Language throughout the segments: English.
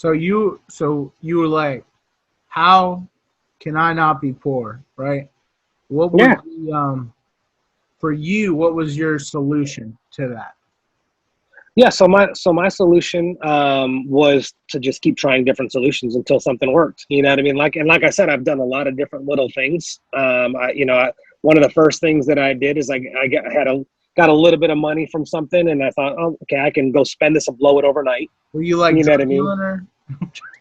So you were like, how can I not be poor, right? What was Yeah. the for you? What was your solution to that? Yeah, so my solution was to just keep trying different solutions until something worked. You know what I mean? Like I said, I've done a lot of different little things. One of the first things that I did is got a little bit of money from something, and I thought, oh, okay, I can go spend this and blow it overnight. Were you like You know what I drug mean? dealing her?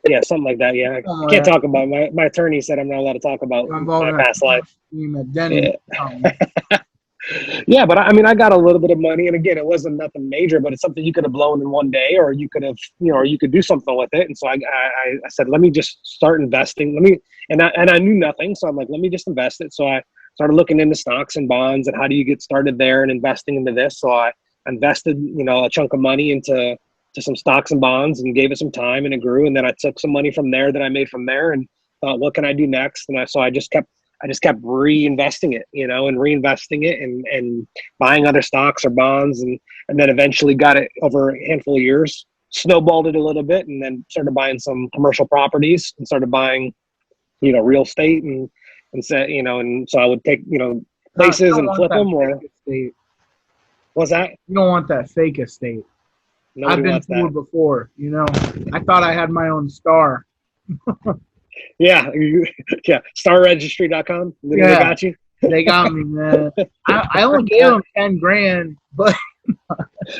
Yeah, something like that. Yeah, I Oh can't yeah, talk about my attorney said I'm not allowed to talk about involved my in a past life. scheme at Denny's. Yeah. Um, Yeah, but I mean, I got a little bit of money, and again, it wasn't nothing major, but it's something you could have blown in one day, or you could have, or you could do something with it. And so I said, let me just start investing. And I knew nothing, so I'm like, let me just invest it. So I started looking into stocks and bonds, and how do you get started there, and investing into this. So I invested, a chunk of money into some stocks and bonds, and gave it some time, and it grew. And then I took some money from there that I made from there, and thought, what can I do next? So I just kept reinvesting it, and reinvesting it, and buying other stocks or bonds, and then eventually got it over a handful of years, snowballed it a little bit, and then started buying some commercial properties and started buying, real estate, and said, and so I would take, you places don't and want flip that them. Or fake estate. what's that? You don't want that fake estate. I've Nobody been wants that. fooled before. I thought I had my own star. Yeah, yeah. Starregistry.com. They Yeah, got you. they got me, man. I only gave them 10 grand, but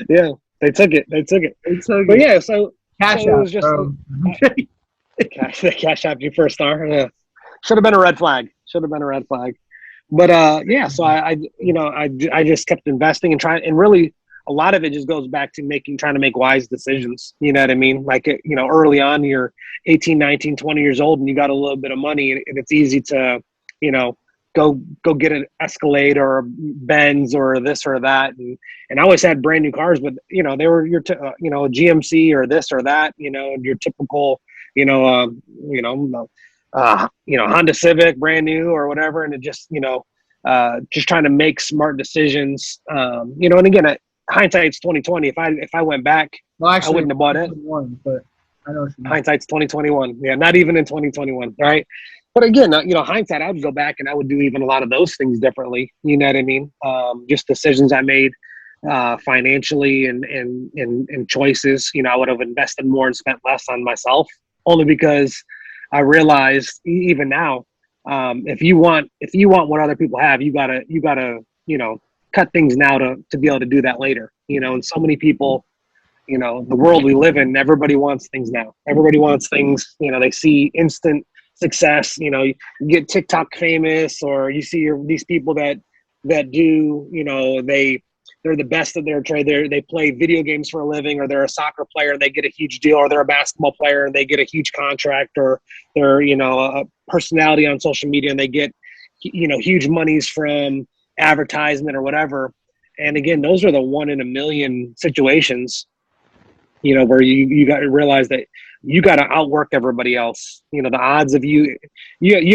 Yeah, they took it. They took it. they took But it. yeah, so Cash it out, was just bro. cash after your first star. Yeah. Should have been a red flag. Should have been a red flag. But yeah, so I just kept investing and trying, and really a lot of it just goes back to trying to make wise decisions. You know what I mean? Like, early on, you're 18, 19, 20 years old, and you got a little bit of money, and it's easy to, you know, go get an Escalade or a Benz or this or that. And I always had brand new cars, but, they were a GMC or this or that, your typical, you know, Honda Civic, brand new or whatever. And it just trying to make smart decisions. And again, hindsight's 2020. If I went back, Well, I actually, wouldn't have bought it. 1, but I know what you mean. Hindsight's 2021. Yeah, not even in 2021, right? But again, hindsight, I would go back and I would do even a lot of those things differently. You know what I mean? Just decisions I made financially and choices. I would have invested more and spent less on myself, only because I realized even now, if you want what other people have, you gotta cut things now to be able to do that later. And so many people, the world we live in, everybody wants things now. Everybody wants things. They see instant success. You get TikTok famous, or you see these people that do. They're the best at their trade. They play video games for a living, or they're a soccer player and they get a huge deal, or they're a basketball player and they get a huge contract, or they're a personality on social media and they get huge monies from advertisement or whatever. And again, those are the one in a million situations, where you got to realize that you got to outwork everybody else. The odds of you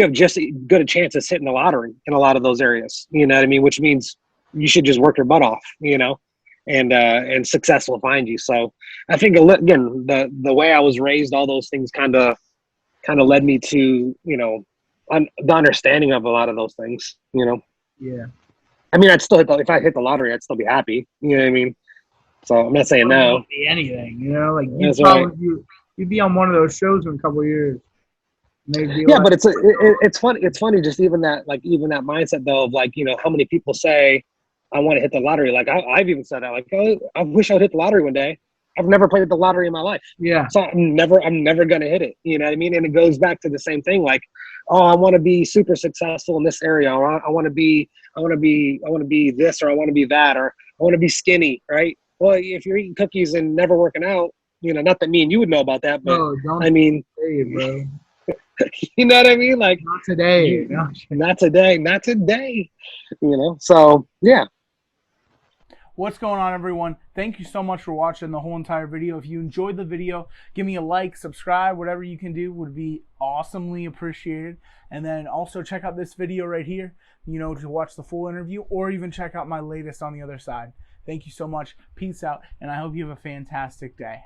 have just as good a chance of hitting the lottery in a lot of those areas. You know what I mean? Which means you should just work your butt off, and success will find you. So I think, again, the way I was raised, all those things kind of led me to, the understanding of a lot of those things. Yeah. I mean, if I hit the lottery, I'd still be happy. You know what I mean? So I'm not saying Don't no. want to be anything, like That's right. you'd be on one of those shows in a couple of years. Maybe Yeah, like, but it's funny. It's funny, just even that mindset though, of like, how many people say I want to hit the lottery. Like I've even said that, like, oh, I wish I'd hit the lottery one day. I've never played the lottery in my life, yeah, so I'm never gonna hit it. You know what I mean? And it goes back to the same thing. Like, oh, I want to be super successful in this area, or I want to be this, or I want to be that, or I want to be skinny, right? Well, if you're eating cookies and never working out, not that me and you would know about that, but no, don't I mean, say it, bro. you know what I mean? Like, Not today. No. not today, not today. So yeah. What's going on, everyone? Thank you so much for watching the whole entire video. If you enjoyed the video, give me a like, subscribe, whatever you can do would be awesomely appreciated. And then also check out this video right here, to watch the full interview, or even check out my latest on the other side. Thank you so much. Peace out, and I hope you have a fantastic day.